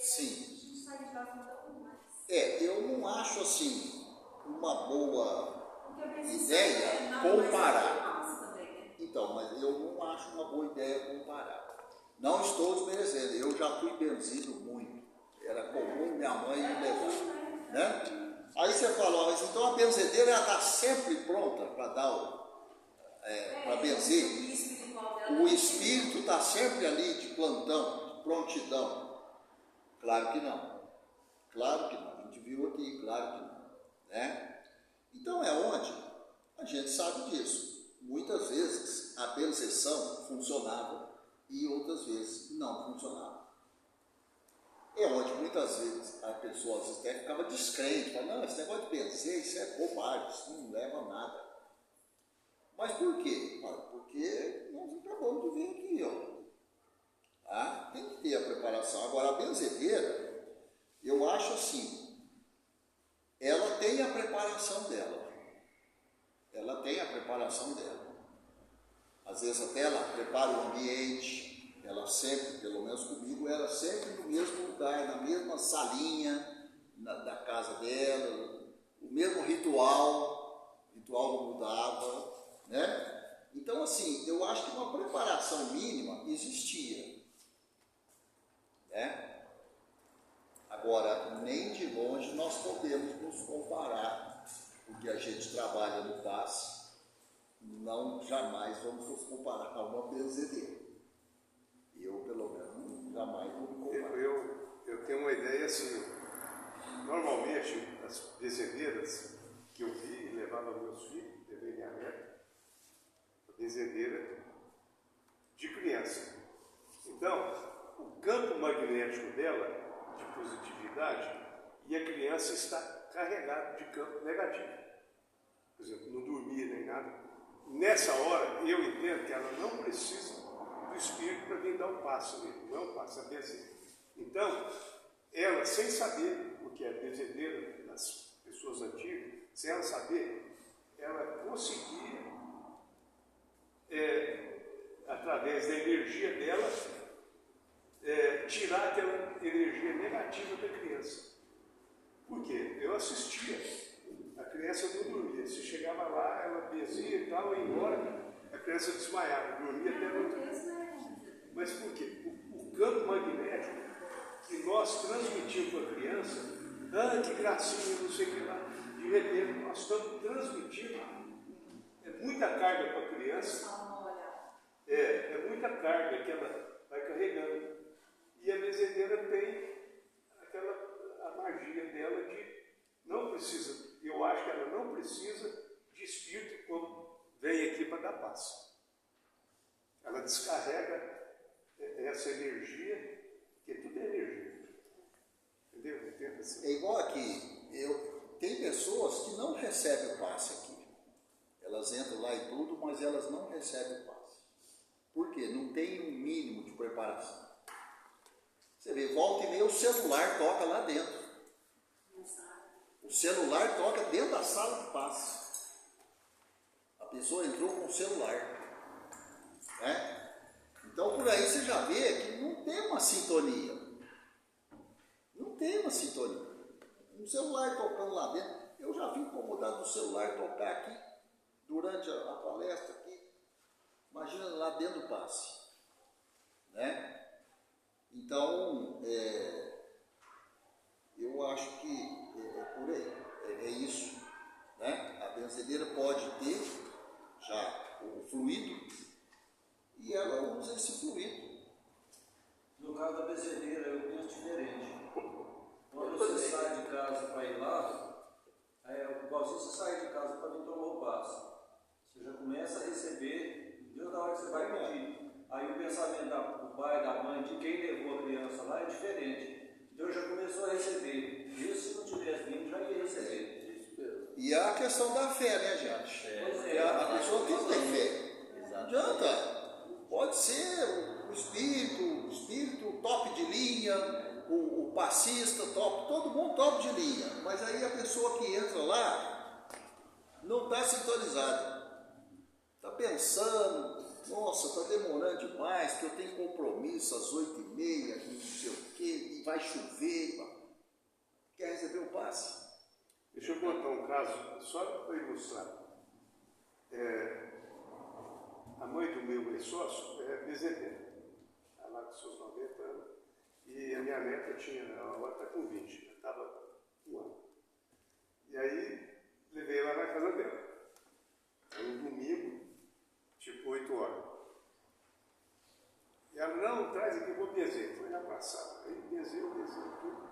Sim. A gente sai de casa muito mais. Eu não acho assim uma boa ideia comparar. Então, mas eu não acho uma boa ideia comparar. Não estou desmerecendo, eu já fui benzido muito. Era comum minha mãe me levar, né? Aí você fala, mas então a benzedeira ela está sempre pronta para dar para benzer. O espírito está sempre ali de plantão, de prontidão. Claro que não. Claro que não. A gente viu aqui, claro que não. Né? Então é onde a gente sabe disso. Muitas vezes a benzeção funcionava e outras vezes não funcionava. É onde muitas vezes a pessoa às vezes até ficava descrente, falava, não, esse negócio de benzer, isso é bobagem, isso não leva a nada. Mas por quê? Porque nós acabamos de ver aqui, ó. Tem que ter a preparação. Agora, a benzedeira, eu acho assim, ela tem a preparação dela. Ela tem a preparação dela. Às vezes até ela prepara o ambiente, ela sempre, pelo menos comigo, ela sempre no mesmo lugar, na mesma salinha da casa dela, o mesmo ritual não mudava, né? Então, assim, eu acho que uma preparação mínima existia, né? Agora, nem de longe nós podemos nos comparar, porque a gente trabalha no passe, não jamais vamos nos comparar a uma benzedeira. Eu, pelo menos, jamais vou me comparar. Eu tenho uma ideia assim, normalmente as benzedeiras que eu vi e levava meus filhos, levei minha neta, a benzedeira de criança. Então, o campo magnético dela, de positividade, e a criança está carregada de campo negativo. Por exemplo, não dormia nem nada. Nessa hora, eu entendo que ela não precisa do espírito para vir dar um passo nele, não é um passo, é benzer. Então, ela, sem saber o que é benzedeira das pessoas antigas, sem ela saber, ela conseguia, através da energia dela, tirar aquela energia negativa da criança. Por quê? Eu assistia, a criança não dormia, se chegava lá, ela benzia e tal, ia embora, a criança desmaiava, dormia até muito. Mas por quê? O campo magnético que nós transmitimos para a criança, que gracinha, não sei o que lá, de repente nós estamos transmitindo muita carga para a criança, muita carga que ela vai carregando. E a benzedeira tem a magia dela de não precisa, eu acho que ela não precisa de espírito quando vem aqui para dar paz. Ela descarrega essa energia, que tudo é energia. Entendeu? Entendo assim. É igual aqui, tem pessoas que não recebem o passe aqui. Elas entram lá e tudo, mas elas não recebem o passe. Por quê? Não tem um mínimo de preparação. Você vê, volta e meia o celular toca lá dentro. O celular toca dentro da sala de passe. A pessoa entrou com o celular. Né? Então, por aí você já vê que não tem uma sintonia. Não tem uma sintonia. Um celular tocando lá dentro. Eu já vi incomodado do celular tocar aqui, durante a palestra aqui. Imagina lá dentro do passe. Né? Então, eu acho que é por aí. É isso. Né? A benzedeira pode ter já o fluido, e ela usa esse fluido. No caso da benzedeira, eu penso diferente. Quando você sai de casa para ir lá, igualzinho você sai de casa para vir tomar o passe. Você já começa a receber, Deus da hora que você vai pedir. Aí o pensamento do pai, da mãe, de quem levou a criança lá é diferente. Então já começou a receber. E se não tivesse vindo, já ia receber. E a questão da fé, né, gente? A pessoa tem que ter fé. Não adianta. Pode ser o espírito top de linha, o passista top, todo mundo top de linha. Mas aí a pessoa que entra lá não está sintonizada. Está pensando, nossa, está demorando demais, que eu tenho compromisso às 8h30, não sei o quê, e vai chover. Quer receber o passe? Deixa eu contar um caso, só para ilustrar. A mãe do meu ex-sócio é bezedeira, está lá com seus 90 anos, e a minha neta agora está com 20, estava com 1 ano. E aí, levei ela na casa dela. Era um domingo, tipo 8 horas. E ela, não, traz aqui, vou benzer. Foi abraçada. Aí benzeu tudo.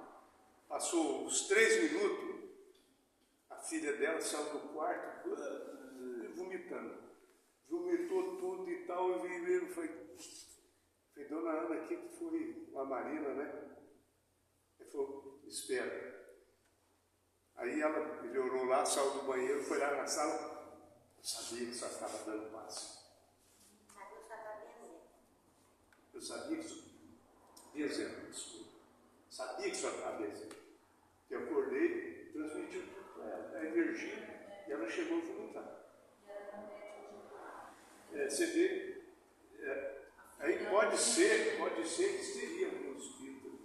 Passou uns 3 minutos, a filha dela saiu do quarto, vomitando. Vomitou tudo e tal, eu vi mesmo, foi dona Ana aqui, que foi a Marina, né? Ele falou, espera. Aí ela melhorou lá, saiu do banheiro, foi lá na sala, eu sabia que só estava dando passe. Eu sabia que só benzendo, desculpa. Sabia que só estava benzendo. Eu acordei, transmiti para ela a energia e ela chegou a vomitar. Você vê, aí pode ser que esteja um espírito.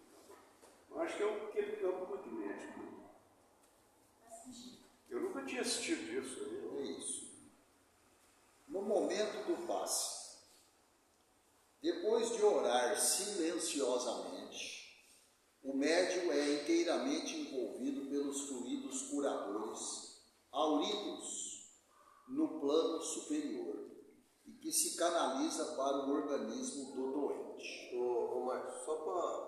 Eu acho que é aquele campo magnético. Eu nunca tinha assistido isso. É isso. No momento do passe, depois de orar silenciosamente, o médium é inteiramente envolvido pelos fluidos curadores, auridos no plano superior, e que se canaliza para o organismo do doente. Ô Marcos, só para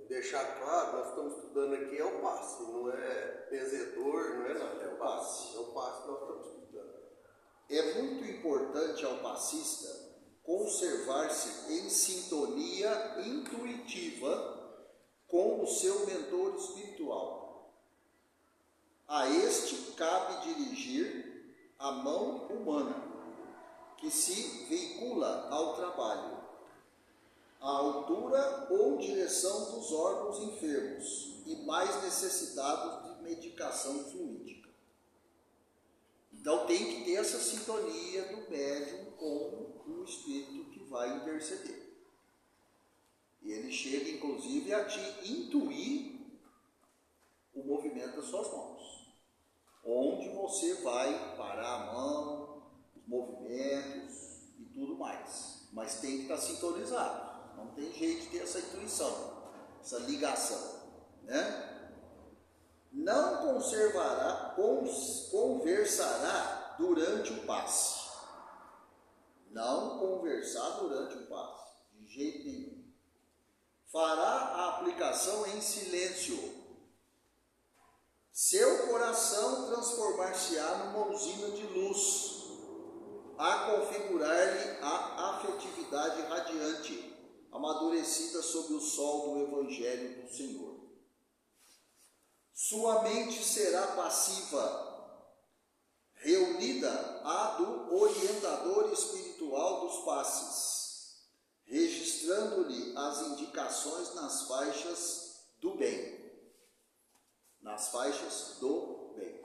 deixar claro, nós estamos estudando aqui é o passe, não é benzedor, não é nada, é o passe. É o passe que nós estamos estudando. É muito importante ao passista conservar-se em sintonia intuitiva com o seu mentor espiritual. A este cabe dirigir a mão humana, que se veicula ao trabalho, a altura ou direção dos órgãos enfermos e mais necessitados de medicação fluídica. Então tem que ter essa sintonia do médium com o espírito que vai interceder. E ele chega inclusive a te intuir o movimento das suas mãos, onde você vai parar a mão, os movimentos e tudo mais. Mas tem que estar sintonizado, não tem jeito de ter essa intuição, essa ligação, né? Não conversará durante o passe. Não conversar durante o passe, de jeito nenhum. Fará a aplicação em silêncio. Seu coração transformar-se-á numa usina de luz, a configurar-lhe a afetividade radiante, amadurecida sob o sol do Evangelho do Senhor. Sua mente será passiva, reunida à do orientador espiritual dos passes, registrando-lhe as indicações nas faixas do bem. Nas faixas do bem.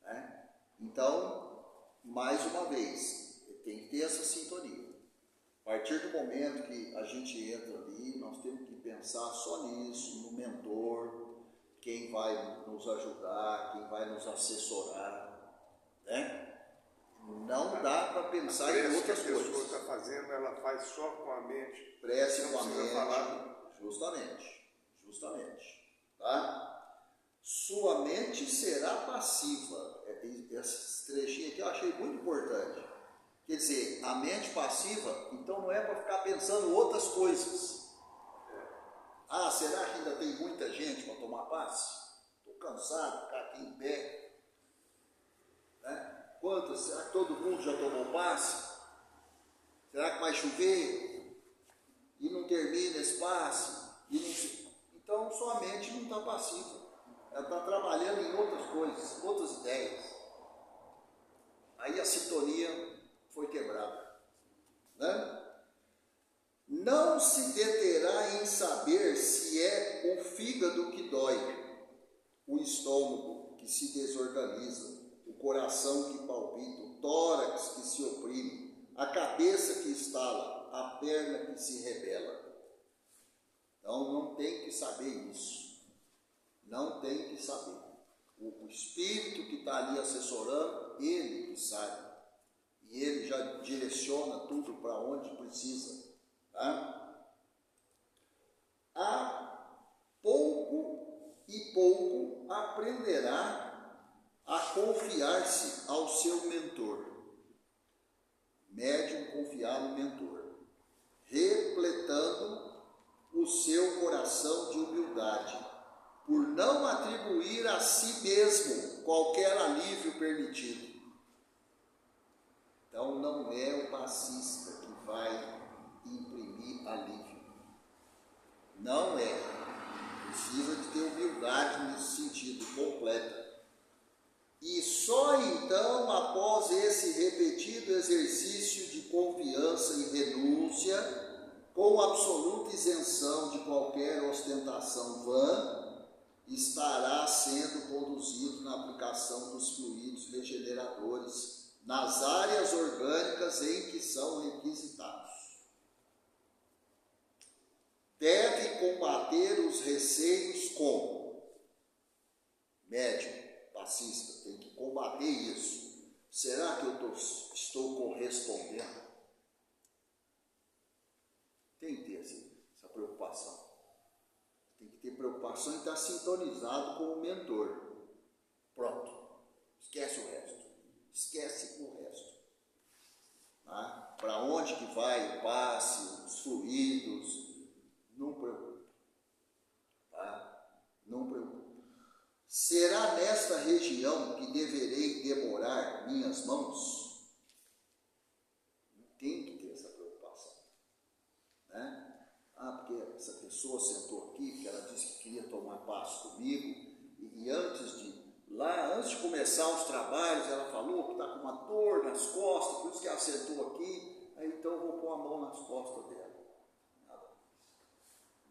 Né? Então, mais uma vez, tem que ter essa sintonia. A partir do momento que a gente entra ali, nós temos que pensar só nisso, no mentor, quem vai nos ajudar, quem vai nos assessorar, né? Não dá para pensar em outras coisas. A pessoa está fazendo, ela faz só com a mente. Prece com a mente, falar. Justamente, tá? Sua mente será passiva. Esse trechinho aqui eu achei muito importante. Quer dizer, a mente passiva, então não é para ficar pensando outras coisas. Ah, será que ainda tem muita gente para tomar passe? Estou cansado, ficar aqui em pé. Né? Quantas? Será que todo mundo já tomou passe? Será que vai chover? E não termina esse passe? Então sua mente não está passiva. Ela está trabalhando em outras coisas, outras ideias. Aí a sintonia foi quebrada. Né? Não se deterá em saber se é o fígado que dói, o estômago que se desorganiza, o coração que palpita, o tórax que se oprime, a cabeça que estala, a perna que se rebela. Então não tem que saber isso. Não tem que saber. O espírito que está ali assessorando, ele que sabe. E ele já direciona tudo para onde precisa. Tá? A pouco e pouco aprenderá a confiar-se ao seu mentor. Médium confiar no mentor, repletando o seu coração de humildade, por não atribuir a si mesmo qualquer alívio permitido. Então não é o passista que vai imprimir alívio. Não é. Precisa de ter humildade nesse sentido, completa. E só então, após esse repetido exercício de confiança e renúncia, com absoluta isenção de qualquer ostentação vã, estará sendo conduzido na aplicação dos fluidos regeneradores nas áreas orgânicas em que são requisitados. Deve combater os receios com médium, passista, tem que combater isso. Será que eu estou correspondendo? Tem que ter essa preocupação. Tem que ter preocupação em estar sintonizado com o mentor. Pronto. Esquece o resto. Esquece o resto. Tá? Para onde que vai o passe, os fluidos? Não preocupa. Tá? Não preocupa. Será nesta região que deverei demorar minhas mãos? Tem que ter essa preocupação. Né? Porque essa pessoa sentou aqui, porque ela disse que queria tomar passe comigo, e antes de começar os trabalhos, ela falou que está com uma dor nas costas, por isso que ela sentou aqui, aí então eu vou pôr a mão nas costas dela.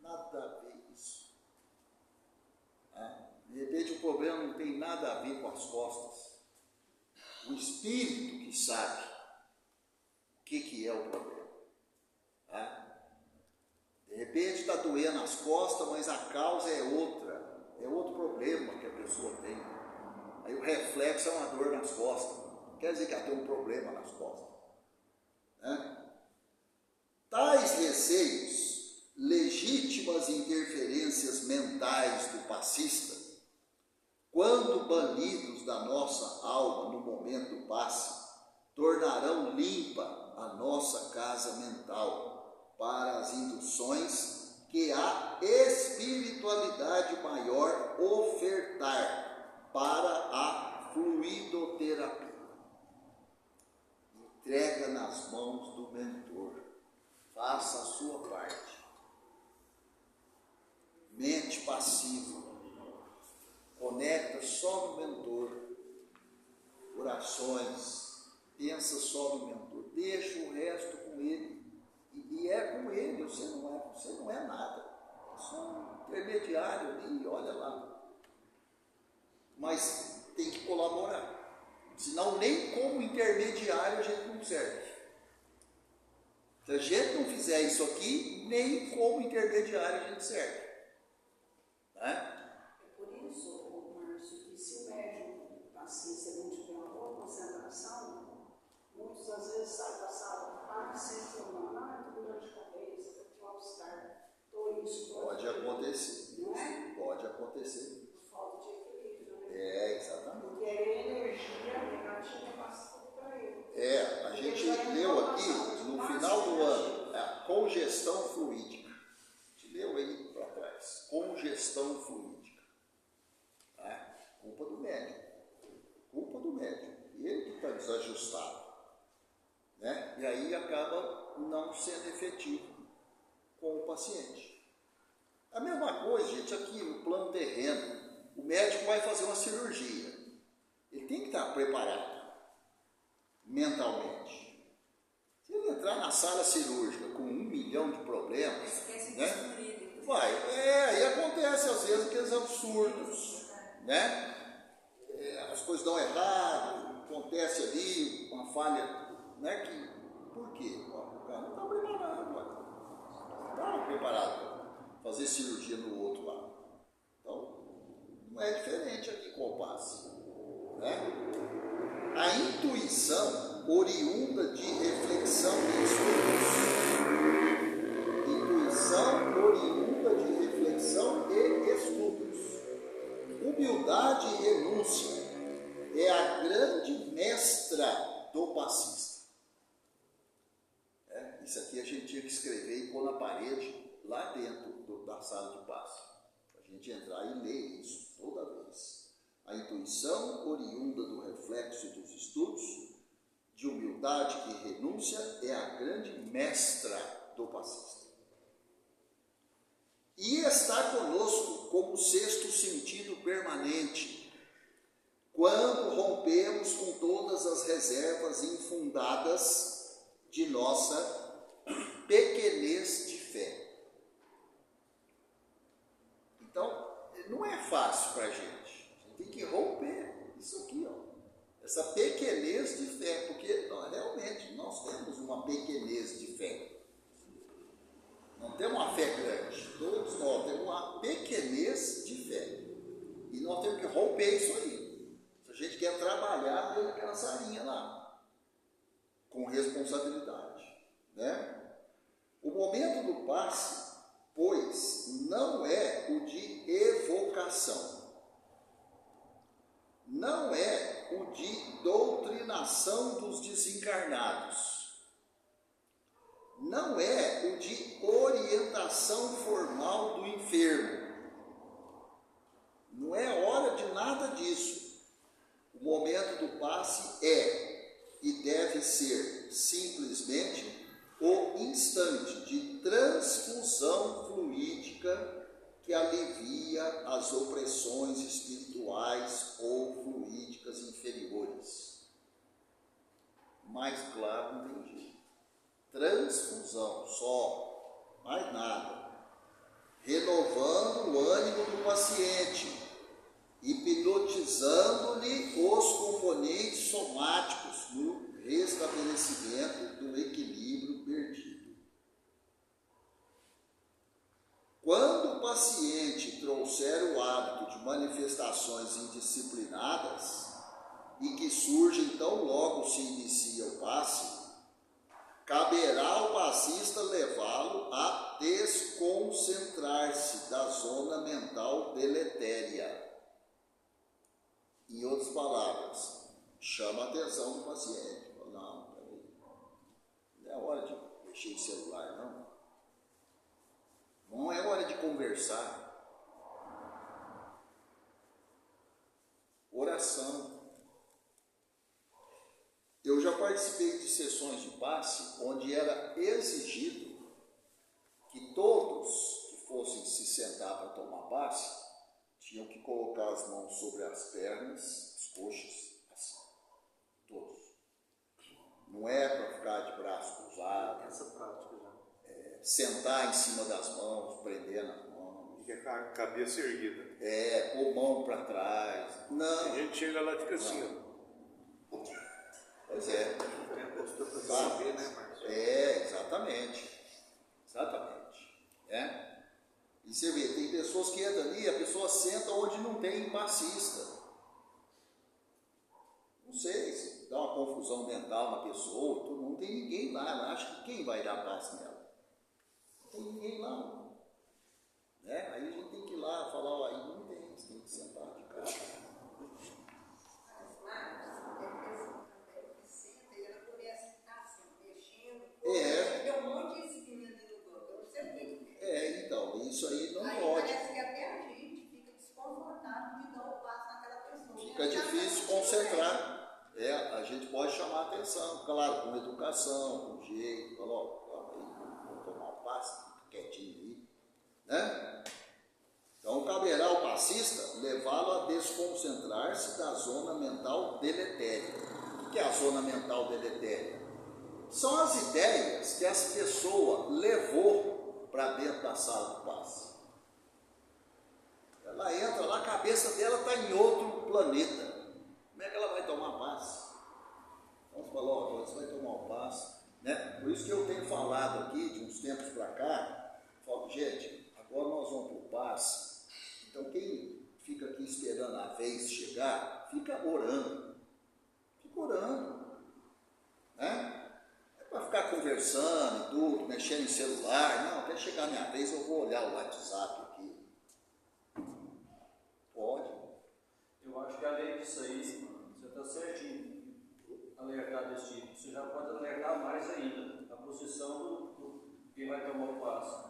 Nada a ver isso. De repente o problema não tem nada a ver com as costas. O espírito que sabe o que é o problema. De repente está doendo as costas, mas a causa é outra. É outro problema que a pessoa tem. Aí o reflexo é uma dor nas costas. Quer dizer que ela tem um problema nas costas. Tais receios, legítimas interferências mentais do passista, quando banidos da nossa alma no momento do passe, tornarão limpa a nossa casa mental para as induções que a espiritualidade maior ofertar para a fluidoterapia. Entrega nas mãos do mentor. Faça a sua parte. Mente passiva. Conecta só no mentor. Orações. Pensa só no mentor. Deixa o resto com ele. E é com ele. Você não é nada. É só um intermediário ali. Olha lá. Mas tem que colaborar. Senão nem como intermediário a gente não serve. Se a gente não fizer isso aqui, nem como intermediário a gente serve. É por isso, Márcio, que se o médium passista não tiver uma boa concentração, muitos às vezes saem da sala, sente uma dor de cabeça, estou mal-estar, estou isso. Pode acontecer. Não é? Pode acontecer. Falta de equilíbrio, né? Exatamente. Porque a energia negativa passa tudo para ele. A gente leu aqui, no final do ano, a congestão fluídica. A gente leu aí para trás. Congestão fluídica. Culpa do médium. Culpa do médium. Ele que está desajustado. Né? E aí acaba não sendo efetivo com o paciente. A mesma coisa, gente, aqui no plano terreno. O médico vai fazer uma cirurgia. Ele tem que estar preparado mentalmente. Se ele entrar na sala cirúrgica com 1 milhão de problemas, né? Vai. E acontece às vezes aqueles absurdos, né? As coisas dão errado, acontece ali uma falha, né? Que Por quê? O cara não está preparado, não estava preparado para fazer cirurgia no outro lado. Então, não é diferente aqui com o passe. Né? A intuição oriunda de reflexão e estudos. Intuição oriunda de reflexão e estudos. Humildade e renúncia é a grande mestra do passista. Isso aqui a gente tinha que escrever e pôr na parede, lá dentro da sala de passe. Para a gente entrar e ler isso toda vez. A intuição oriunda do reflexo e dos estudos, de humildade e renúncia, é a grande mestra do passista. E está conosco como sexto sentido permanente, quando rompemos com todas as reservas infundadas de nossa pequenez de fé. Então, não é fácil para a gente tem que romper isso aqui, essa pequenez de fé, porque realmente nós temos uma pequenez de fé. Não temos uma fé grande, todos nós temos uma pequenez de fé. E nós temos que romper isso aí. Se a gente quer trabalhar dentro daquela salinha lá, com responsabilidade. Né? O momento do passe, pois, não é o de evocação. Não é o de doutrinação dos desencarnados. Não é o de orientação formal do enfermo. Não é hora de nada disso. O momento do passe é e deve ser simplesmente o instante de transfusão fluídica que alivia as opressões espirituais ou fluídicas inferiores. Mais claro não tem jeito. Transfusão só, mais nada. Renovando o ânimo do paciente, hipnotizando-lhe os componentes somáticos no restabelecimento do equilíbrio perdido. Quando o paciente trouxer o hábito de manifestações indisciplinadas e que surgem tão logo se inicia o passe, caberá ao passista levá-lo a desconcentrar-se da zona mental deletéria. Em outras palavras, chama a atenção do paciente. Não, peraí, não é hora de mexer em celular, não. Não é hora de conversar. Oração. Eu já participei de sessões de passe onde era exigido que todos que fossem se sentar para tomar passe tinham que colocar as mãos sobre as pernas, as coxas, assim, todos. Não é para ficar de braço cruzado. Essa prática já. Sentar em cima das mãos, prender nas mãos. E a cabeça erguida. Pôr mão para trás. Não. A gente chega lá e fica assim, ó. Pois é. Tem a postura para saber, né, Márcio? Exatamente. Exatamente. E você vê, tem pessoas que entram ali, a pessoa senta onde não tem passista. Não sei, se dá uma confusão mental na pessoa, não tem ninguém lá, ela acha que quem vai dar passe nela? Não tem ninguém lá, não. Aí a gente tem que ir lá falar, aí não tem, você tem que sentar de cara. Tem um monte de disciplina dentro do banco, eu não sei o que. Então, isso aí não aí pode. Parece que até a gente fica desconfortável de dar o passo naquela pessoa. Fica difícil concentrar. A gente pode chamar a atenção, claro, com educação, com jeito, falar, vamos tomar um passe, quietinho aí, né? Então, caberá ao passista levá-lo a desconcentrar-se da zona mental deletéria. O que é a zona mental deletéria? São as ideias que essa pessoa levou para dentro da sala do passe. Ela entra lá, a cabeça dela está em outro planeta. Como é que ela vai tomar passe? Então você falou, agora você vai tomar o passe Né? Por isso que eu tenho falado aqui, de uns tempos para cá, falo, gente, agora nós vamos para o passe. Então quem fica aqui esperando a vez chegar, fica orando. Fica orando. Né? É para ficar conversando e tudo, mexendo em celular. Não, até chegar a minha vez eu vou olhar o WhatsApp aqui. Pode. Eu acho que além disso aí, você está certinho. Alertar desse tipo. Você já pode alertar mais ainda a posição do quem vai tomar o passo.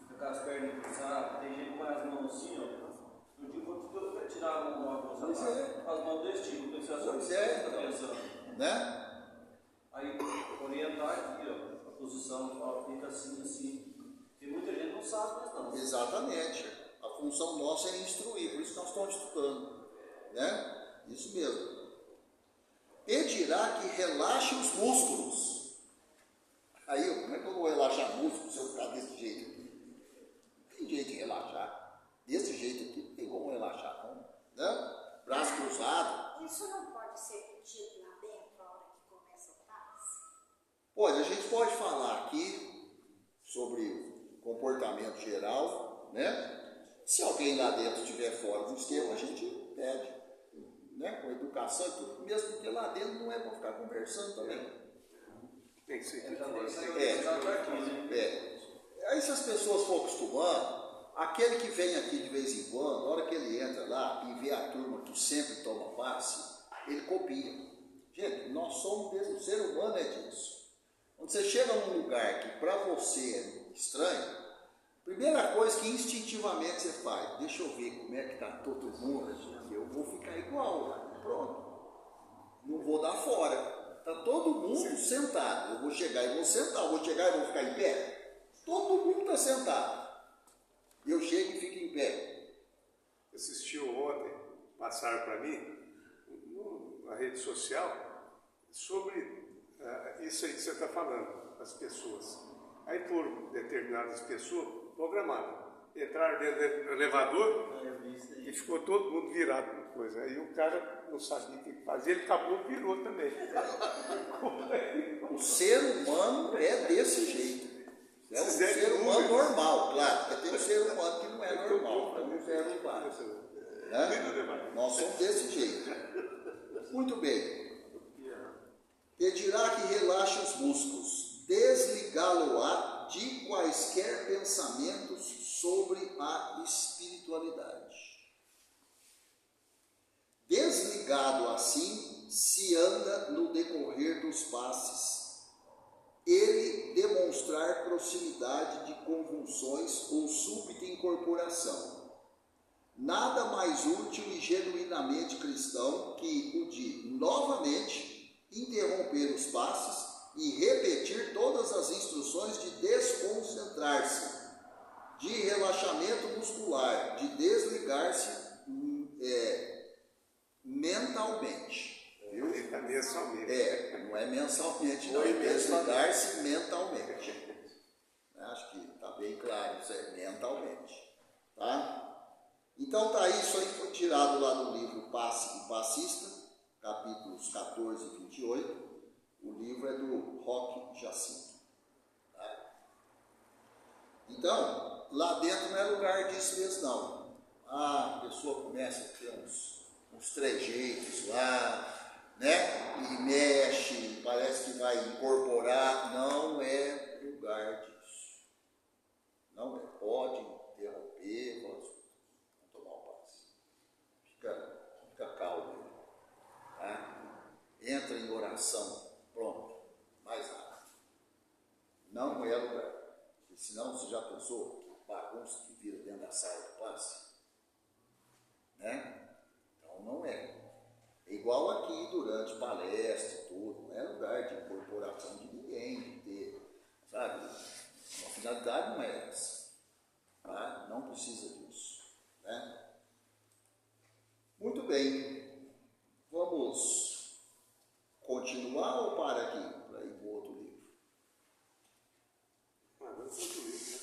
Fica com as pernas cruzadas, tem gente que põe as mãos assim, ó. No dia eu vou tirar a mão, as mãos desse tipo, não precisa Pois pensando. Né? Aí orientar aqui, ó, a posição, ó, fica assim, assim. Porque muita gente não sabe, mas não. Exatamente. A função nossa é instruir, por isso que nós estamos estudando. Né? Isso mesmo. Pedirá que relaxe os músculos. Aí, como é que eu vou relaxar músculos se eu ficar desse jeito aqui? Não tem jeito de relaxar. Desse jeito aqui, não tem como relaxar, não. Né? Braço cruzado. Isso não pode ser pedido lá dentro, a hora que começa o passe? Pode, a gente pode falar aqui sobre o comportamento geral, né? Se alguém lá dentro estiver fora do esquema, a gente pede. Né, com educação e tudo, mesmo porque lá dentro não é para ficar conversando também. Tem que ser. Aí se as pessoas for acostumando, aquele que vem aqui de vez em quando, na hora que ele entra lá e vê a turma que sempre toma passe, ele copia. Gente, nós somos mesmo, o ser humano é disso. Quando você chega num lugar que para você é estranho, primeira coisa que instintivamente você faz, deixa eu ver como é que está todo mundo, que eu vou ficar igual, pronto. Não vou dar fora. Está todo mundo sentado. Eu vou chegar e vou sentar, eu vou chegar e vou ficar em pé. Todo mundo está sentado. Eu chego e fico em pé. Assistiu ontem, passaram para mim, na rede social, sobre isso aí que você está falando, as pessoas. Aí foram determinadas pessoas programadas. Entraram dentro do elevador e ficou todo mundo virado com coisa. Aí o cara não sabia o que fazer, ele acabou virou também. O ser humano é desse jeito. É um ser humano normal, claro. Porque tem um ser humano que não é normal. Então não serve igual. Né? Nós somos desse jeito. Muito bem. Pedirá que relaxe os músculos, desligá-lo-á de quaisquer pensamentos sobre a espiritualidade. Desligado assim, se anda no decorrer dos passes, ele demonstrar proximidade de convulsões ou súbita incorporação. Nada mais útil e genuinamente cristão que o de, novamente, interromper os passes e repetir todas as instruções de desconcentrar-se, de relaxamento muscular, de desligar-se mentalmente. Viu? Mensalmente. Não é mensalmente, não, é desligar-se mentalmente. Acho que está bem claro, isso é mentalmente. Tá? Então tá, isso aí foi tirado lá do livro Passe e Passista, capítulos 14 e 28. O livro é do Roque Jacinto. Tá? Então, lá dentro não é lugar disso mesmo, não. A pessoa começa a ter uns trejeitos lá, né? E mexe, parece que vai incorporar. Não é lugar disso. Não é. Pode interromper, vamos tomar um passe. Fica calmo. Tá? Entra em oração. Pronto. Mais nada. Não é lugar. Porque senão você já pensou bagunça que vira dentro da sala do passe? Né? Então não é. É igual aqui durante palestra e tudo, não é lugar de incorporação de ninguém, de ter, sabe? A finalidade não é essa. Tá? Não precisa disso. Né? Muito bem. Vamos continuar ou para aqui? Para ir para o outro livro? Vamos para outro livro, né?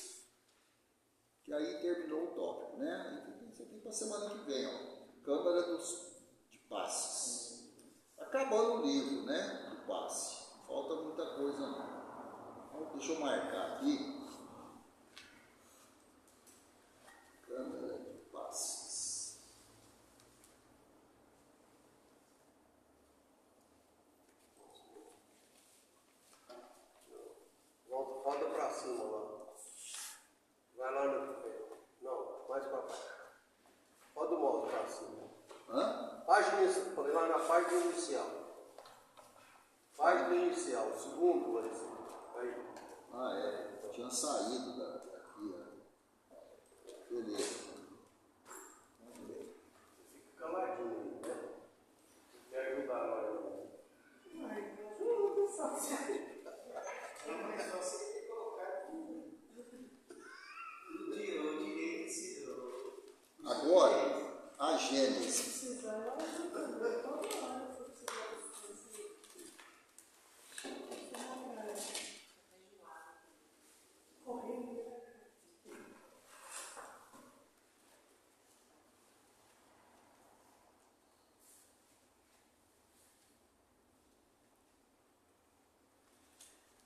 Que aí terminou o tópico, né? Isso aqui para a semana que vem, ó. Câmara de Passes. Acabando o livro, né? Do passe. Não falta muita coisa não. Então, deixa eu marcar aqui. Câmara de passes. Roda para cima lá. Vai lá no. Não, mais para baixo. Roda o mouse para cima. Hã? Página, falei lá na página inicial. Página inicial, segundo lá em cima. Aí. Ah, é. Eu tinha saído daqui, ó. Beleza. Vamos ver. Fica caladinho, né? Quer ajudar agora? Ai, eu não só sei. Agora, a Gênesis.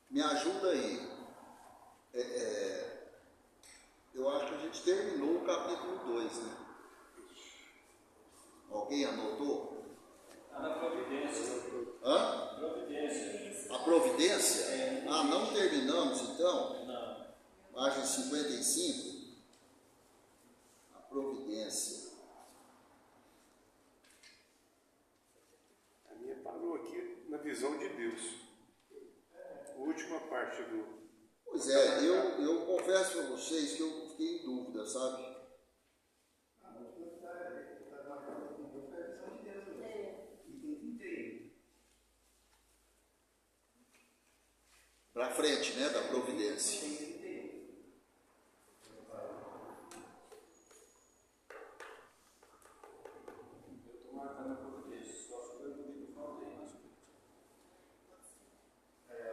Me ajuda aí. Eu acho que a gente terminou o capítulo 2, né? Alguém anotou? Está na providência. Hã? Providência. A providência? Ah, não terminamos então? Não. Página 55. A providência. A minha parou aqui na visão de Deus. A última parte do. Pois é, eu confesso para vocês que eu fiquei em dúvida, sabe? Para frente, né, da providência. Eu estou marcando a providência. Só que eu não digo falei.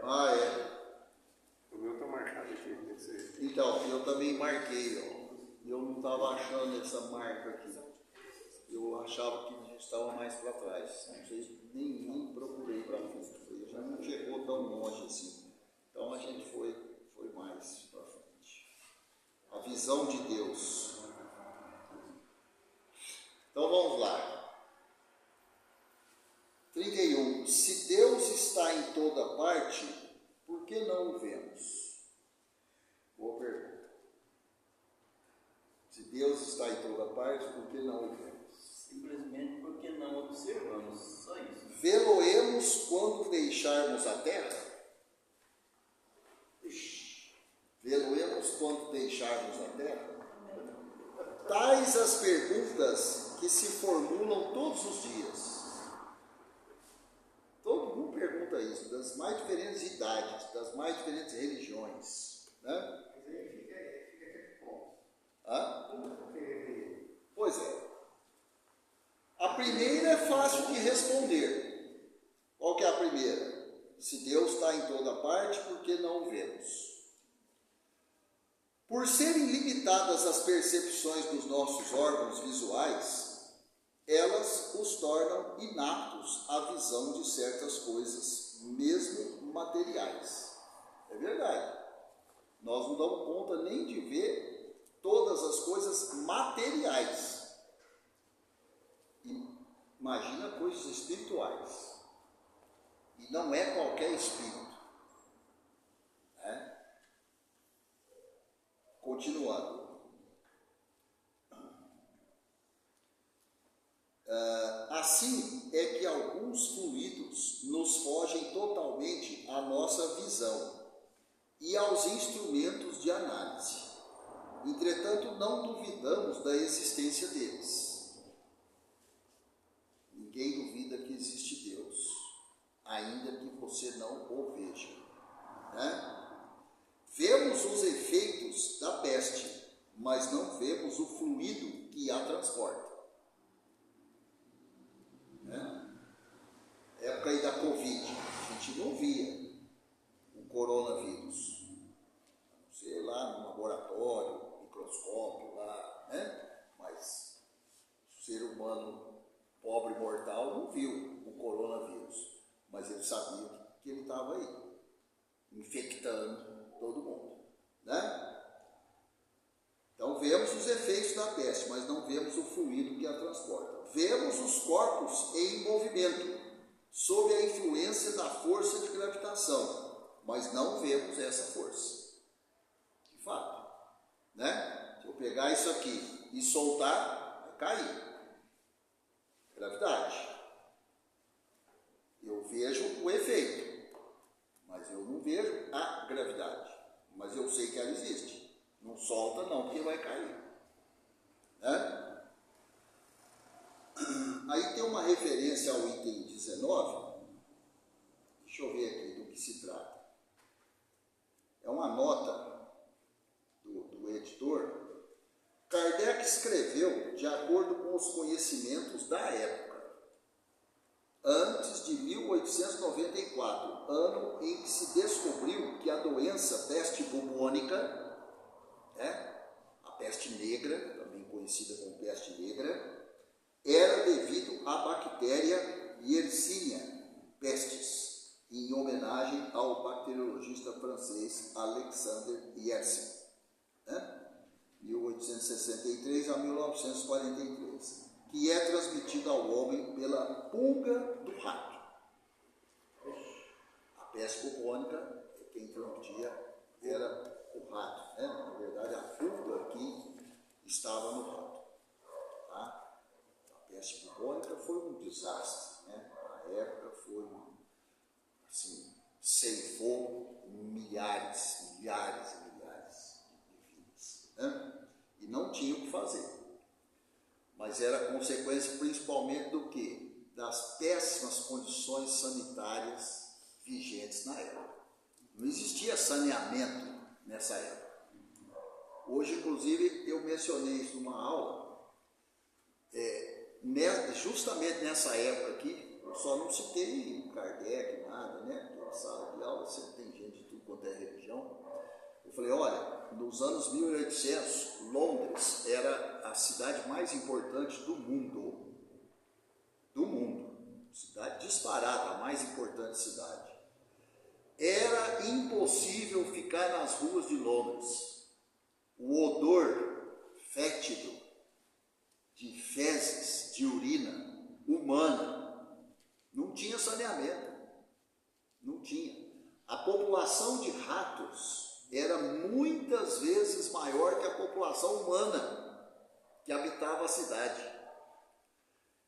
Ah, é. O meu está marcado aqui. Nesse. Então, eu também marquei, ó. Eu não estava achando essa marca aqui. Eu achava que a gente estava mais para trás. Não sei, nem procurei para frente. Já não chegou tão longe assim. Então a gente foi mais para frente. A visão de Deus. Então vamos lá. 31. Se Deus está em toda parte, por que não o vemos? Boa pergunta. Se Deus está em toda parte, por que não o vemos? Simplesmente porque não observamos, só isso. Vê-lo-emos quando deixarmos a terra? Vê-lo-emos quando deixarmos a terra? Tais as perguntas que se formulam todos os dias. Todo mundo pergunta isso, das mais diferentes idades, das mais diferentes religiões, né? Hã? Pois é. A primeira é fácil de responder. Qual que é a primeira? Se Deus está em toda parte, por que não o vemos? Por serem limitadas as percepções dos nossos órgãos visuais, elas os tornam inaptos à visão de certas coisas, mesmo materiais. É verdade. Nós não damos conta nem de ver todas as coisas materiais. Imagina coisas espirituais. E não é qualquer espírito. Né? Continuando. Assim é que alguns fluidos nos fogem totalmente à nossa visão e aos instrumentos de análise. Entretanto, não duvidamos da existência deles. Ninguém duvida que existe Deus, ainda que você não o veja. Né? Vemos os efeitos da peste, mas não vemos o fluido que a transporta. Né? Época aí da Covid, a gente não via o coronavírus. Sei lá, no laboratório, microscópio lá, né? Mas o ser humano pobre mortal não viu o coronavírus, mas ele sabia que ele estava aí, infectando Todo mundo, né? Então vemos os efeitos da peste, mas não vemos o fluido que a transporta. Vemos os corpos em movimento, sob a influência da força de gravitação, mas não vemos essa força. De fato, né? Se eu pegar isso aqui e soltar, vai cair. Gravidade. Eu vejo o efeito, mas eu não vejo a gravidade. Mas eu sei que ela existe. Não solta não, porque vai cair. Né? Aí tem uma referência ao item 19. Deixa eu ver aqui do que se trata. É uma nota do editor. Kardec escreveu de acordo com os conhecimentos da época, antes de 1894, ano em que se descobriu que a doença peste bubônica, né, a peste negra, também conhecida como peste negra, era devido à bactéria Yersinia pestis, em homenagem ao bacteriologista francês Alexander Yersin, né? 1863 a 1943, que é transmitida ao homem pela pulga do rato. A peste bubônica, quem transmitia era o rato, né? Na verdade, a pulga que estava no rato. Tá? A peste bubônica foi um desastre, né? Na época foi assim, ceifou milhares e milhares de vidas, né? E não tinha o que fazer. Mas era consequência principalmente do quê? Das péssimas condições sanitárias vigentes na época. Não existia saneamento nessa época. Hoje, inclusive, eu mencionei isso numa aula, justamente nessa época aqui, eu só não citei Kardec, nada, né? Porque na sala de aula sempre tem gente de tudo quanto é religião. Eu falei, olha, nos anos 1800, Londres era a cidade mais importante do mundo. Do mundo. Cidade disparada, a mais importante cidade. Era impossível ficar nas ruas de Londres. O odor fétido de fezes, de urina humana, não tinha saneamento. Não tinha. A população de ratos era muitas vezes maior que a população humana que habitava a cidade.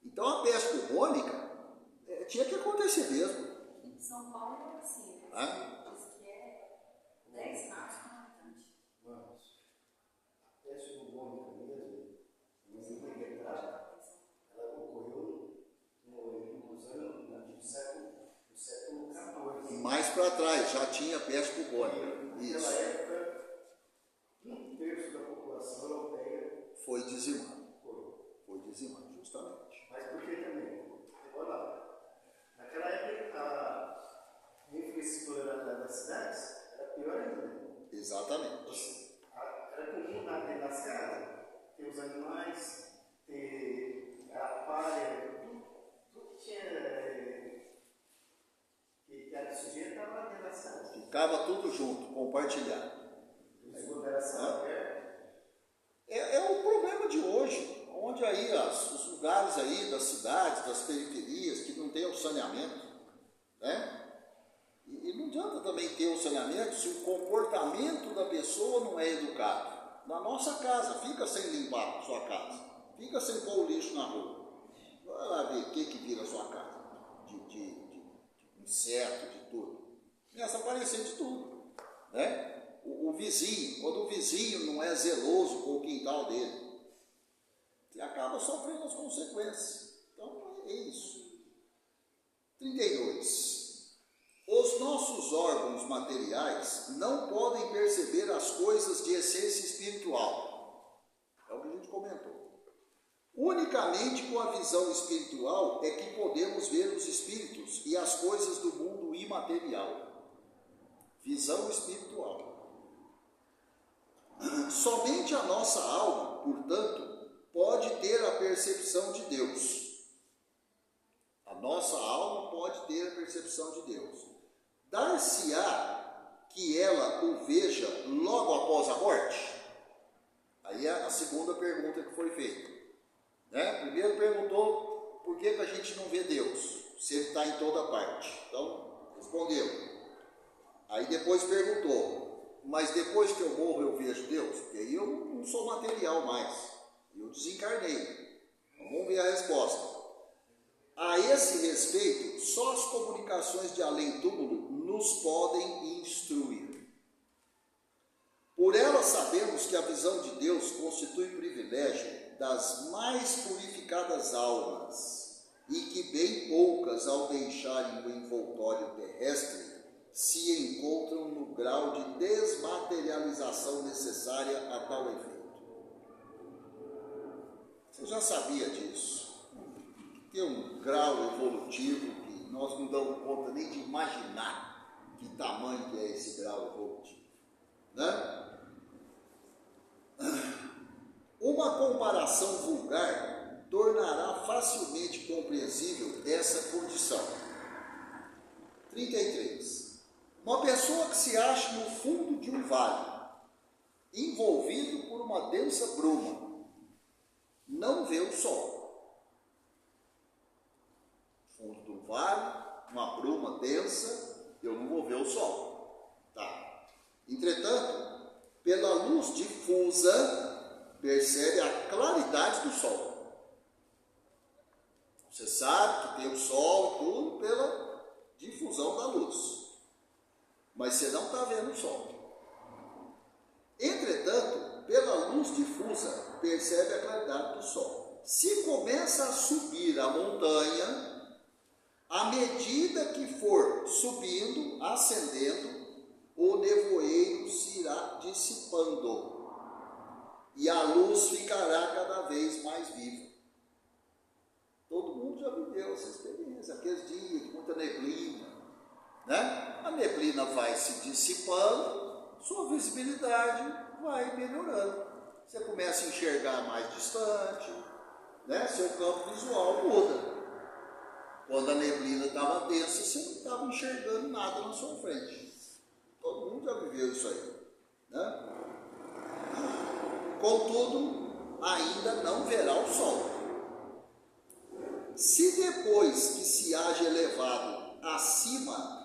Então a peste bubônica tinha que acontecer mesmo. Em São Paulo é assim, né? Diz que é 10 ratos por habitante. Mas a peste bubônica mesmo, ela ocorreu nos anos do século XIV. Mais para trás já tinha peste bubônica. Naquela época, 1/3 da população europeia foi dizimado. Foi dizimado, justamente. Mas por que também? Olha lá. Naquela época, a infraestrutura das cidades era pior ainda. Exatamente. Era comum dentro das casas ter os animais, ter a palha, tudo que era sujeito estava dentro das casas. Ficava tudo junto, compartilhado. É o problema de hoje, onde aí os lugares aí das cidades, das periferias, que não tem o saneamento, né? E não adianta também ter o saneamento se o comportamento da pessoa não é educado. Na nossa casa, fica sem limpar a sua casa, fica sem pôr o lixo na rua. Vai lá ver o que vira a sua casa, de inseto, de tudo. Começa a aparecer de tudo, né? O vizinho, quando o vizinho não é zeloso com o quintal dele, você acaba sofrendo as consequências. Então é isso. 32. Os nossos órgãos materiais não podem perceber as coisas de essência espiritual. É o que a gente comentou. Unicamente com a visão espiritual é que podemos ver os espíritos e as coisas do mundo imaterial. Visão espiritual. Somente a nossa alma, portanto, pode ter a percepção de Deus. A nossa alma pode ter a percepção de Deus. Dar-se-á que ela o veja logo após a morte? Aí é a segunda pergunta que foi feita. Né? Primeiro perguntou por que a gente não vê Deus, se ele está em toda parte. Então, respondeu. Aí depois perguntou, mas depois que eu morro eu vejo Deus? Porque aí eu não sou material mais, eu desencarnei. Então, vamos ver a resposta. A esse respeito, só as comunicações de além-túmulo nos podem instruir. Por elas sabemos que a visão de Deus constitui privilégio das mais purificadas almas e que bem poucas, ao deixarem o envoltório terrestre, se encontram no grau de desmaterialização necessária a tal efeito. Você já sabia disso? Tem um grau evolutivo que nós não damos conta nem de imaginar que tamanho que é esse grau evolutivo, né? Uma comparação vulgar tornará facilmente compreensível essa condição. 33. Uma pessoa que se acha no fundo de um vale, envolvido por uma densa bruma, não vê o sol. Fundo do vale, uma bruma densa, eu não vou ver o sol. Tá. Entretanto, pela luz difusa, percebe a claridade do sol. Você sabe que tem o sol, tudo pela difusão da luz. Mas você não está vendo o sol. Entretanto, pela luz difusa, percebe a claridade do sol. Se começa a subir a montanha, à medida que for subindo, ascendendo, o nevoeiro se irá dissipando e a luz ficará cada vez mais viva. Todo mundo já viveu essa experiência, aqueles dias de muita neblina, né? A neblina vai se dissipando, sua visibilidade vai melhorando. Você começa a enxergar mais distante, né? Seu campo visual muda. Quando a neblina estava densa, você não estava enxergando nada na sua frente. Todo mundo já viveu isso aí, né? Contudo, ainda não verá o sol. Se depois que se haja elevado acima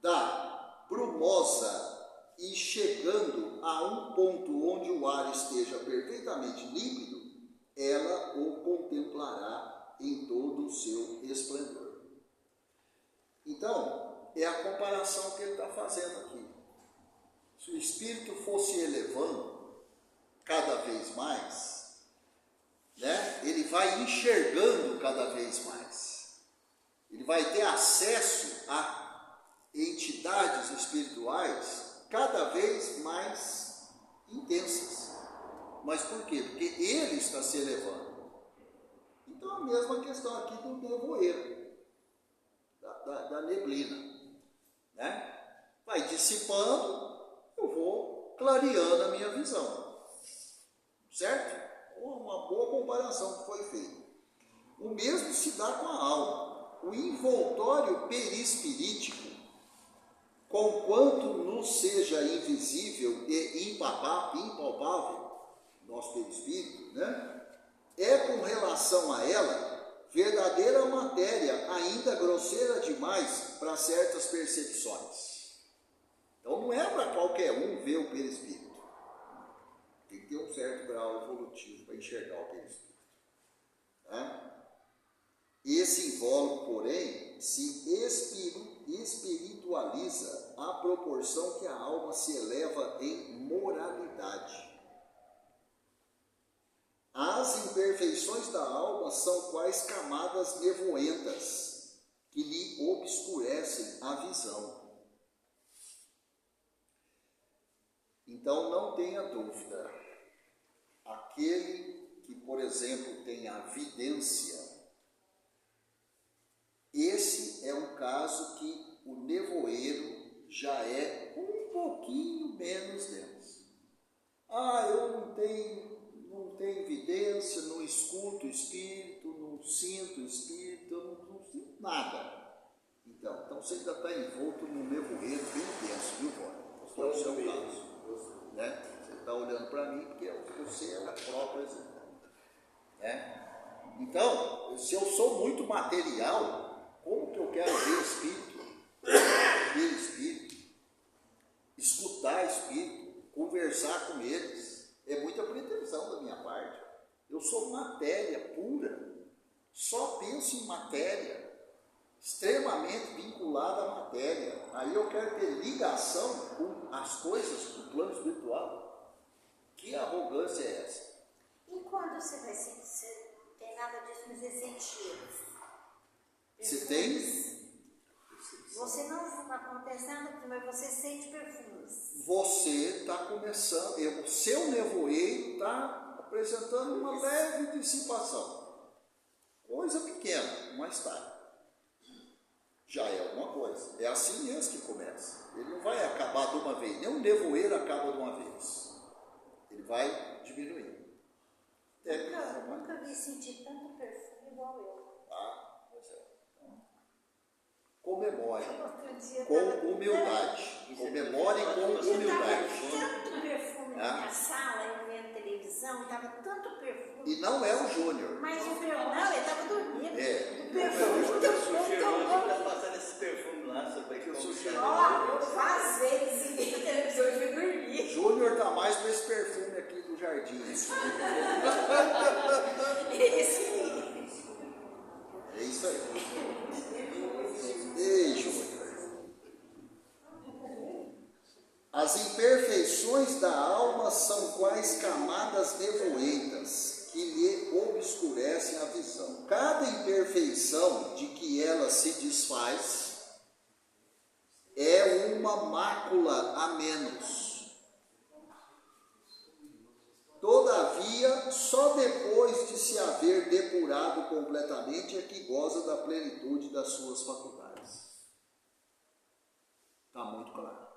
da brumosa e chegando a um ponto onde o ar esteja perfeitamente límpido, ela o contemplará em todo o seu esplendor. Então, é a comparação que ele está fazendo aqui. Se o espírito fosse elevando cada vez mais, né, ele vai enxergando cada vez mais. Ele vai ter acesso a entidades espirituais cada vez mais intensas. Mas por quê? Porque ele está se elevando. Então, a mesma questão aqui do nevoeiro, da neblina, né? Vai dissipando, eu vou clareando a minha visão, certo? Uma boa comparação que foi feita. O mesmo se dá com a alma. O envoltório perispirítico, conquanto nos seja invisível e impalpável, nosso perispírito, né? É com relação a ela verdadeira matéria, ainda grosseira demais para certas percepções. Então não é para qualquer um ver o perispírito. Tem que ter um certo grau evolutivo para enxergar o perispírito. Tá? Esse invólucro, porém, se espiritualiza à proporção que a alma se eleva em moralidade. As imperfeições da alma são quais camadas nevoentas que lhe obscurecem a visão. Então não tenha dúvida, aquele que, por exemplo, tem a vidência, esse é um caso que o nevoeiro já é um pouquinho menos denso. Eu não tenho evidência, não escuto o espírito, não sinto o espírito, eu não sinto nada. Então você ainda está envolto num nevoeiro bem denso, viu, Vó? Que é o seu caso. Né? Você está olhando para mim porque você é o próprio exemplo. Né? Então, se eu sou muito material, como que eu quero ver Espírito? Ver Espírito, escutar Espírito, conversar com eles. É muita pretensão da minha parte. Eu sou matéria pura, só penso em matéria, extremamente vinculada à matéria. Aí eu quero ter ligação com as coisas do plano espiritual. Que arrogância é essa? E quando você vai sentir, você não tem nada disso, mas você sente cheiros? Você tem? Você não acontece nada, mas você sente perfumes. Você está começando, o seu nevoeiro está apresentando uma leve dissipação. Coisa pequena, mas está. Já é alguma coisa. É assim mesmo que começa. Ele não vai acabar de uma vez. Nem um nevoeiro acaba de uma vez. Ele vai diminuindo. Nunca vi sentir tanto perfume igual eu. Ah, pois é. Comemore Outro com humildade. Comemore com humildade. Tanto perfume na minha sala, eu vendo televisão, estava tanto perfume. E não é o Júnior. Mas o perfume, não, ele estava dormindo. É. O perfume tão bom. Tá passando esse perfume lá, você vai Ó, eu às vezes em televisão eu fui dormir. Júnior está mais com esse perfume aqui do jardim. É isso aí. Ei, Júnior. As imperfeições da alma são quais camadas nevoeiras que lhe obscurecem a visão. Cada imperfeição de que ela se desfaz é uma mácula a menos. Todavia, só depois de se haver depurado completamente é que goza da plenitude das suas faculdades. Está muito claro.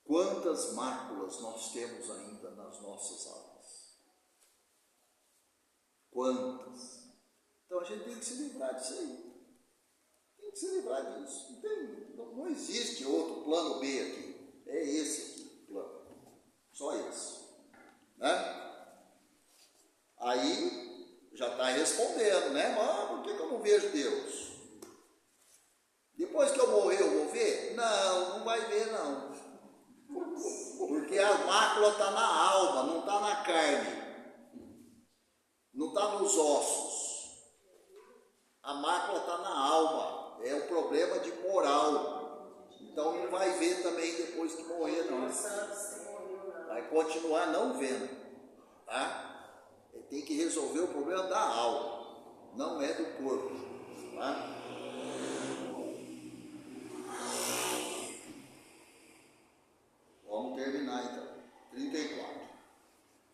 Quantas máculas nós temos ainda nas nossas almas? Quantas? Então a gente tem que se livrar disso aí. Tem que se livrar disso. Não existe outro plano B aqui. É esse aqui, o plano. Só esse. Né? Aí já está respondendo, né? Mas por que eu não vejo Deus? Depois que eu morrer, eu vou ver? Não vai ver, não. Porque a mácula está na alma, não está na carne. Não está nos ossos. A mácula está na alma. É um problema de moral. Então não vai ver também depois que morrer, não. Vai continuar não vendo. Tá? Tem que resolver o problema da alma. Não é do corpo. Tá? Vamos terminar então. 34.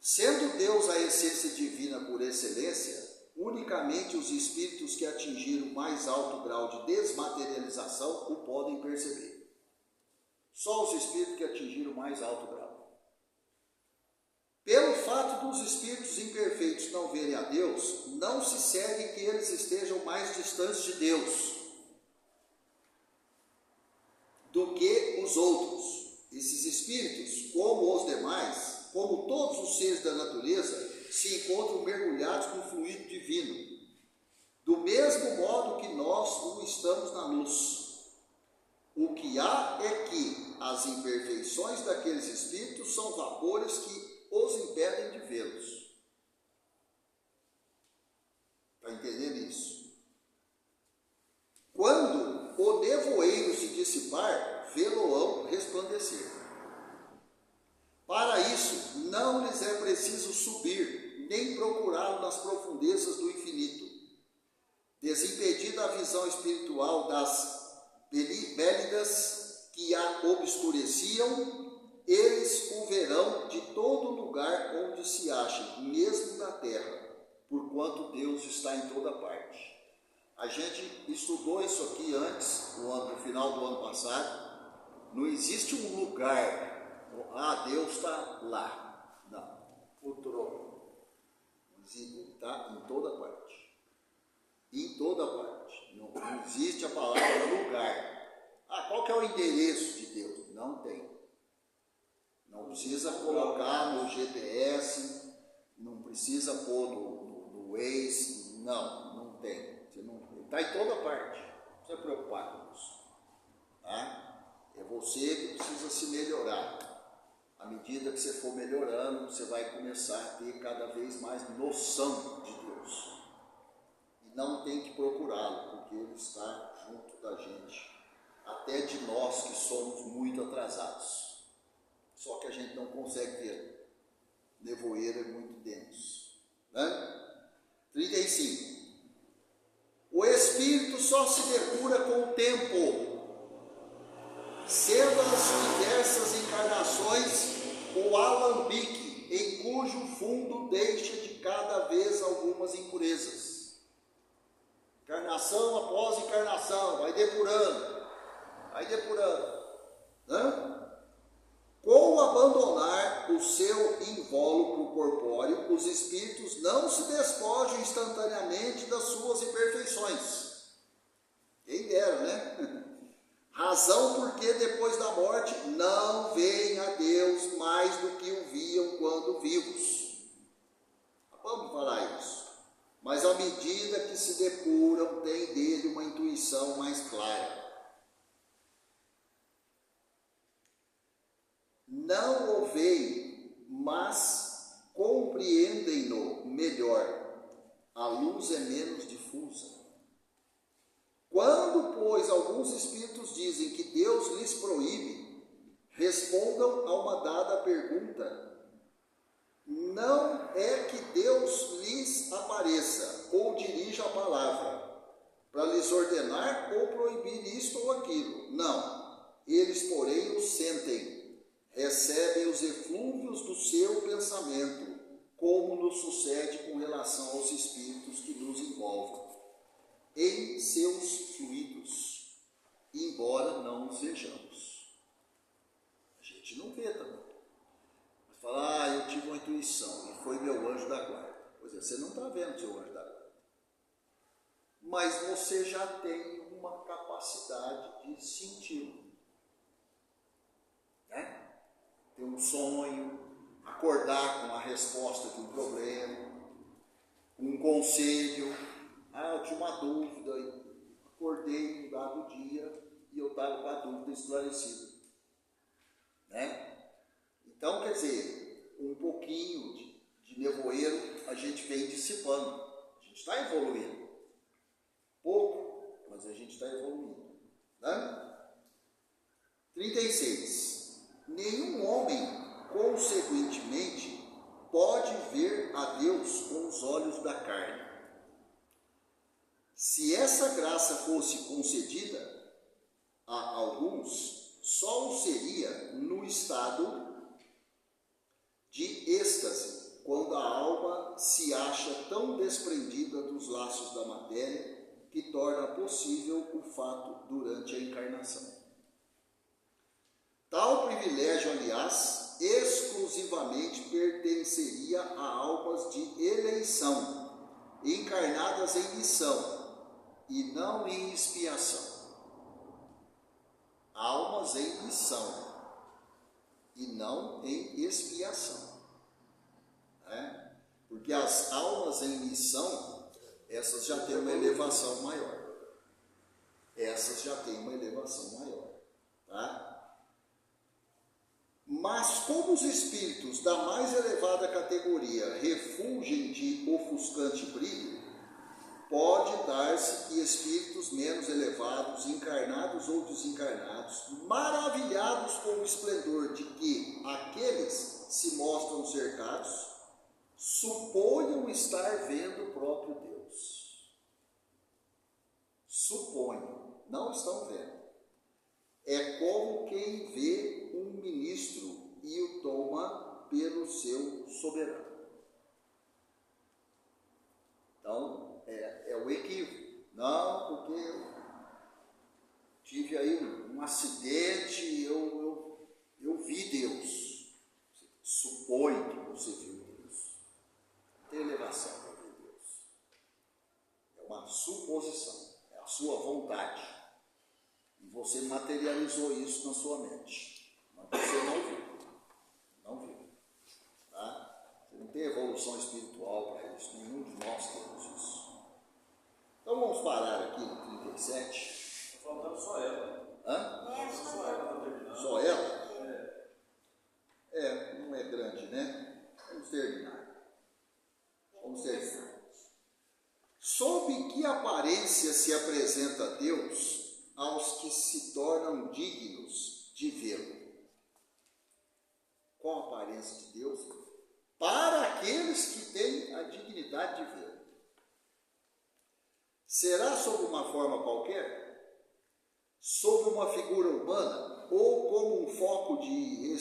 Sendo Deus a essência divina por excelência, unicamente os espíritos que atingiram o mais alto grau de desmaterialização o podem perceber. Só os espíritos que atingiram o mais alto grau. Pelo fato dos espíritos imperfeitos não verem a Deus, não se segue que eles estejam mais distantes de Deus do que os outros. Esses espíritos, como os demais, como todos os seres da natureza, se encontram mergulhados no fluido divino, do mesmo modo que nós o estamos na luz. O que há é que as imperfeições daqueles espíritos são vapores que os impedem de vê-los. Está entendendo isso? Quando o nevoeiro se dissipar, vê-lo-ão resplandecer. Para isso, não lhes é preciso subir, nem procurá-lo nas profundezas do infinito. Desimpedida a visão espiritual das bélidas que a obscureciam, eles o verão de todo lugar onde se achem, mesmo na terra, porquanto Deus está em toda parte. A gente estudou isso aqui antes, no final do ano passado. Não existe um lugar, Deus está lá. Não, o trono. Ele está em toda parte. Em toda parte. Não existe a palavra lugar. Qual que é o endereço de Deus? Não tem. Não precisa colocar no GPS, não precisa pôr no Waze, não tem. Ele está em toda parte. Não precisa preocupar com isso. Tá? É você que precisa se melhorar. À medida que você for melhorando, você vai começar a ter cada vez mais noção de Deus. E não tem que procurá-lo, porque Ele está junto da gente. Até de nós que somos muito atrasados. Só que a gente não consegue ver. Nevoeiro é muito denso. Né? 35. O espírito só se depura com o tempo, sendo as diversas encarnações o alambique, em cujo fundo deixa de cada vez algumas impurezas. Encarnação após encarnação, vai depurando. Né? Com abandonar o seu invólucro corpóreo, os espíritos não se despojam instantaneamente das suas imperfeições. Quem dera, né? Razão porque depois da morte não veem a Deus mais do que o viam quando vivos. Vamos falar isso. Mas à medida que se depuram, tem dele uma intuição mais clara. Não o veem, mas compreendem-no melhor. A luz é menos difusa. Quando, pois, alguns espíritos dizem que Deus lhes proíbe, respondam a uma dada pergunta. Não é que Deus lhes apareça ou dirija a palavra para lhes ordenar ou proibir isto ou aquilo. Não. Eles, porém, o sentem. Recebem os eflúvios do seu pensamento, como nos sucede com relação aos espíritos que nos envolvem, em seus fluidos, embora não os vejamos. A gente não vê também. Mas fala, eu tive uma intuição e foi meu anjo da guarda. Pois é, você não está vendo seu anjo da guarda. Mas você já tem uma capacidade de sentir. Né? Ter um sonho, acordar com a resposta de um problema, um conselho. Eu tinha uma dúvida, acordei no dado dia e eu estava com a dúvida esclarecida. Né? Então, quer dizer, um pouquinho de nevoeiro a gente vem dissipando. A gente está evoluindo. Pouco, mas a gente está evoluindo. Né? 36. Nenhum homem, consequentemente, pode ver a Deus com os olhos da carne. Se essa graça fosse concedida a alguns, só o seria no estado de êxtase, quando a alma se acha tão desprendida dos laços da matéria que torna possível o fato durante a encarnação. Tal privilégio, aliás, exclusivamente pertenceria a almas de eleição, encarnadas em missão e não em expiação. Almas em missão e não em expiação. Né? Porque as almas em missão, essas já têm uma elevação maior. Tá? Mas como os espíritos da mais elevada categoria refulgem de ofuscante brilho, pode dar-se que espíritos menos elevados, encarnados ou desencarnados, maravilhados com o esplendor de que aqueles se mostram cercados, suponham estar vendo o próprio Deus. Suponham, não estão vendo. É como quem vê um ministro e o toma pelo seu soberano. Então, é o equívoco. Não, porque eu tive aí um acidente e eu vi Deus. Você supõe que você viu Deus. Não tem elevação para ver Deus. É uma suposição. É a sua você materializou isso na sua mente. Mas você não viu. Não viu. Tá? Você não tem evolução espiritual para isso. Nenhum de nós temos isso. Então vamos parar aqui no 37. Está faltando só ela. Hã? Só ela para terminar. Só ela? Não é grande, né? Vamos terminar. Vamos terminar. Sob que aparência se apresenta Deus aos que se tornam dignos de vê-lo? Qual a aparência de Deus? Para aqueles que têm a dignidade de vê-lo. Será sob uma forma qualquer? Sob uma figura humana? Ou como um foco de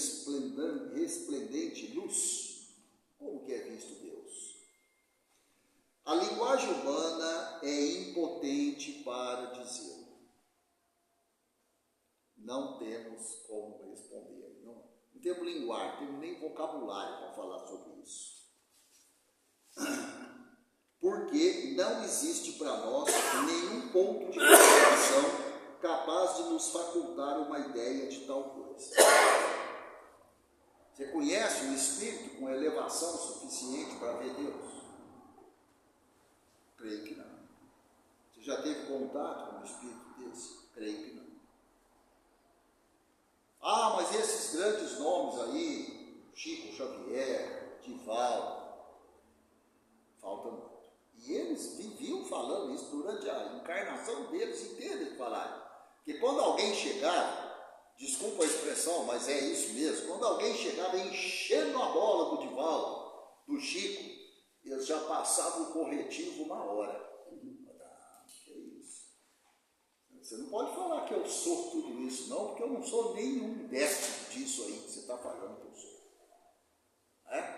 resplendente luz? Como que é visto Deus? A linguagem humana é impotente para dizê-lo. Não temos como responder. Não temos linguagem, não temos nem vocabulário para falar sobre isso. Porque não existe para nós nenhum ponto de comparação capaz de nos facultar uma ideia de tal coisa. Você conhece um espírito com elevação suficiente para ver Deus? Creio que não. Você já teve contato com um espírito desse? Creio que não. Ah, mas esses grandes nomes aí, Chico Xavier, Divaldo, falta muito. E eles viviam falando isso durante a encarnação deles inteira, eles falaram. Que quando alguém chegava, desculpa a expressão, mas é isso mesmo, quando alguém chegava enchendo a bola do Divaldo, do Chico, eles já passavam o corretivo uma hora. Que isso? Você não pode falar que eu sou tudo isso, não, porque eu não sou nenhum décimo disso aí que você está falando que eu sou.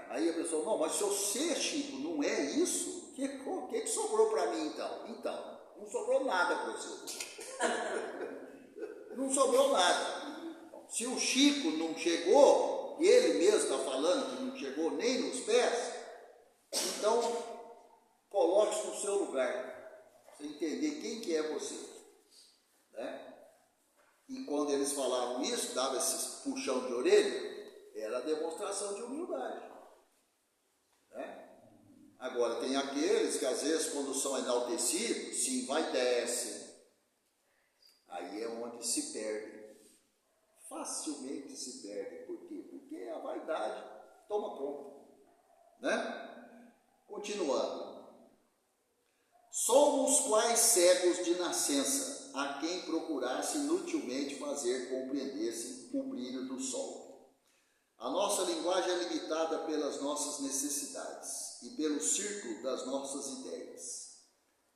Aí a pessoa, não, mas se eu ser, Chico, não é isso, o que sobrou para mim então? Então, não sobrou nada para você. Não sobrou nada. Se o Chico não chegou, e ele mesmo está falando que não chegou nem nos pés, então coloque-se no seu lugar, para você entender quem que é você. Né? E quando eles falavam isso, dava esse puxão de orelha, era a demonstração de humildade. Né? Agora, tem aqueles que às vezes, quando são enaltecidos, se envaidecem. Aí é onde se perde. Facilmente se perde. Por quê? Porque a vaidade toma conta. Né? Continuando. Somos quais cegos de nascença, a quem procurasse inutilmente fazer compreender-se o brilho do sol. A nossa linguagem é limitada pelas nossas necessidades e pelo círculo das nossas ideias.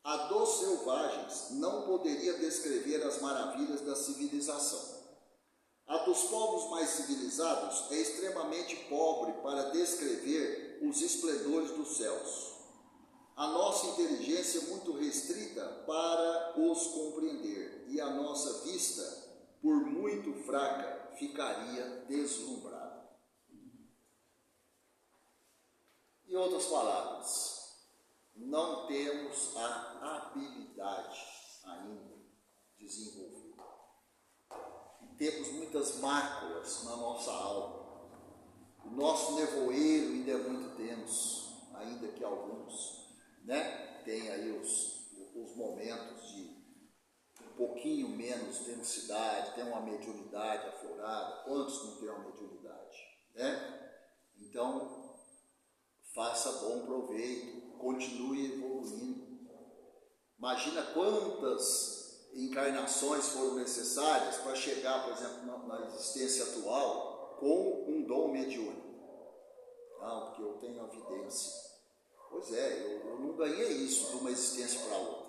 A dos selvagens não poderia descrever as maravilhas da civilização. A dos povos mais civilizados é extremamente pobre para descrever os esplendores dos céus. A nossa inteligência é muito restrita para os compreender, e a nossa vista, por muito fraca, ficaria deslumbrada. Em outras palavras, não temos a habilidade ainda desenvolvida. Temos muitas máculas na nossa alma. O nosso nevoeiro ainda é muito denso, ainda que alguns, né? Tem aí os momentos de um pouquinho menos densidade, tem uma mediunidade aflorada. Quantos não têm uma mediunidade? Né? Então, faça bom proveito. Continue evoluindo. Imagina quantas encarnações foram necessárias para chegar, por exemplo, na existência atual com um dom mediúnico. Não, porque eu tenho a vidência. Pois é, eu não ganhei isso de uma existência para outra.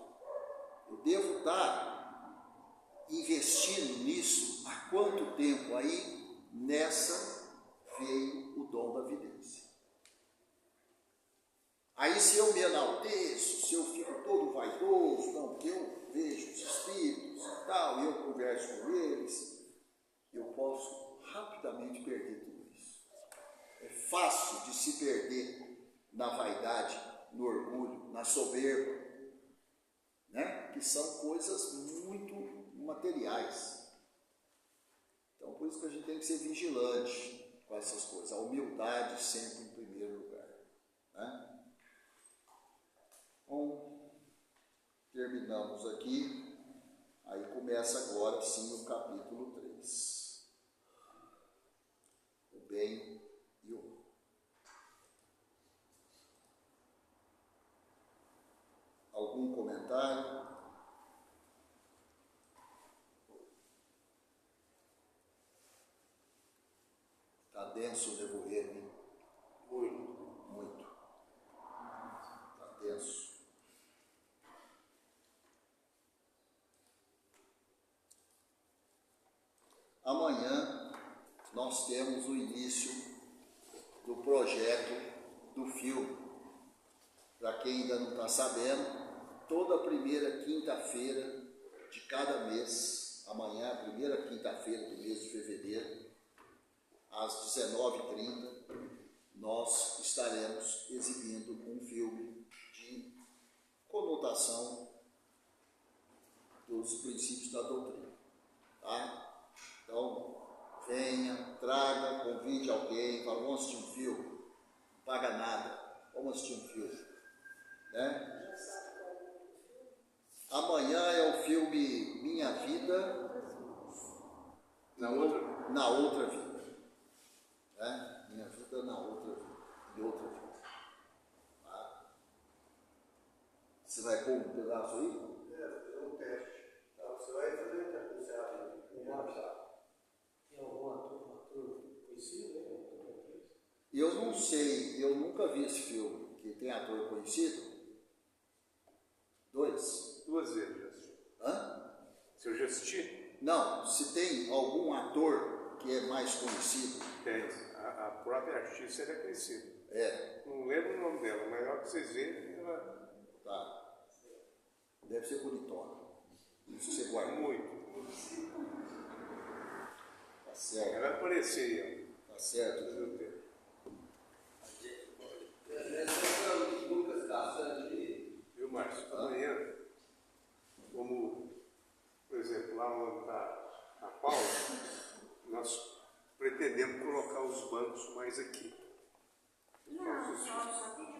Eu devo estar investindo nisso há quanto tempo? Aí, nessa veio o dom da vidência. Aí se eu me enalteço, se eu fico todo vaidoso, não, porque eu vejo os espíritos e tal, e eu converso com eles, eu posso rapidamente perder tudo isso. É fácil de se perder na vaidade, no orgulho, na soberba, né? Que são coisas muito materiais. isso que a gente tem que ser vigilante com essas coisas. A humildade sempre em primeiro lugar. Né? Bom, terminamos aqui. Aí começa agora sim o capítulo 3. O bem e o mal. Algum comentário? Está denso o nevoeiro, hein? Muito. Está denso. Amanhã nós temos o início do projeto do filme. Para quem ainda não está sabendo, toda primeira quinta-feira de cada mês, amanhã, a primeira quinta-feira do mês de fevereiro, às 19h30, nós estaremos exibindo um filme de conotação dos princípios da doutrina. Tá? Então, venha, traga, convide alguém, fala, vamos assistir um filme, não paga nada, vamos assistir um filme. Né? Amanhã é o filme Minha Vida na outra vida. Né? Minha vida na outra vida. E outra vida. Tá? Você vai pôr um pedaço aí? Fazer um teste. Tá, você vai fazer um teste. Você acha? Tem algum ator conhecido, né? Eu não sei, eu nunca vi esse filme, que tem ator conhecido. 2? 2 vezes já assisti. Hã? Se eu já assisti? Não, se tem algum ator que é mais conhecido. Tem. A própria artista era conhecida. É. Não lembro o nome dela, mas na hora que vocês verem, ela... Tá. Deve ser bonitona. Isso você guarda. Muito. Tá certo. Ela aparecia. Tá certo. Lucas Cassandri. Viu, Márcio? Amanhã, como, por exemplo, lá onde está a Paula, nós pretendemos colocar os bancos mais aqui. Não, só pedi